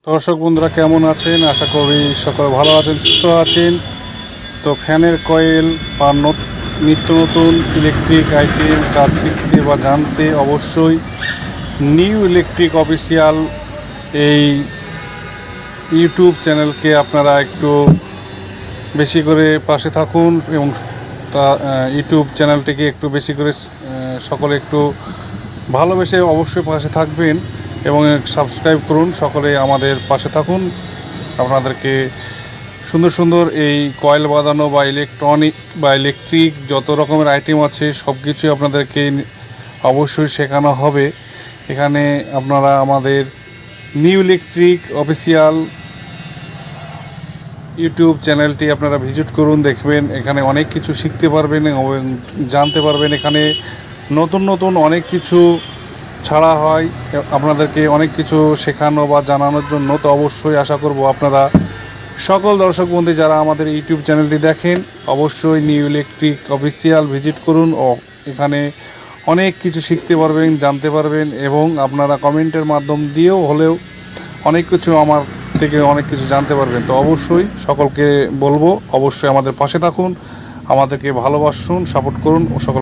দর্শক বন্ধুরা কেমন আছেন? আশা করি সকলে ভালো আছেন, সুস্থ আছেন। তো ফ্যানের কয়েল বা নিত্য নতুন ইলেকট্রিক আইটেম কাজ শিখতে বা জানতে অবশ্যই নিউ ইলেকট্রিক অফিসিয়াল এই ইউটিউব চ্যানেলকে আপনারা একটু বেশি করে পাশে থাকুন এবং তা ইউটিউব চ্যানেলটিকে একটু বেশি করে সকলে একটু ভালোবেসে অবশ্যই পাশে থাকবেন এবং সাবস্ক্রাইব করুন। সকলে আমাদের পাশে থাকুন। আপনাদেরকে সুন্দর সুন্দর এই কয়েল বাঁধানো বা ইলেকট্রনিক বা ইলেকট্রিক যত রকমের আইটেম আছে সব কিছুই আপনাদেরকে অবশ্যই শেখানো হবে। এখানে আপনারা আমাদের নিউ ইলেকট্রিক অফিসিয়াল ইউটিউব চ্যানেলটি আপনারা ভিজিট করুন, দেখবেন এখানে অনেক কিছু শিখতে পারবেন এবং জানতে পারবেন। এখানে নতুন নতুন অনেক কিছু ছাড়া হয় আপনাদেরকে অনেক কিছু শেখানো বা জানানোর জন্য। তো অবশ্যই আশা করব আপনারা সকল দর্শক বন্ধু যারা আমাদের ইউটিউব চ্যানেলটি দেখেন অবশ্যই নিউ ইলেকট্রিক অফিসিয়াল ভিজিট করুন ও এখানে অনেক কিছু শিখতে পারবেন, জানতে পারবেন এবং আপনারা কমেন্টের মাধ্যম দিয়েও হলেও অনেক কিছু আমার থেকে অনেক কিছু জানতে পারবেন। তো অবশ্যই সকলকে বলবো অবশ্যই আমাদের পাশে থাকুন, আমাদেরকে ভালোবাসুন, সাপোর্ট করুন ও সকল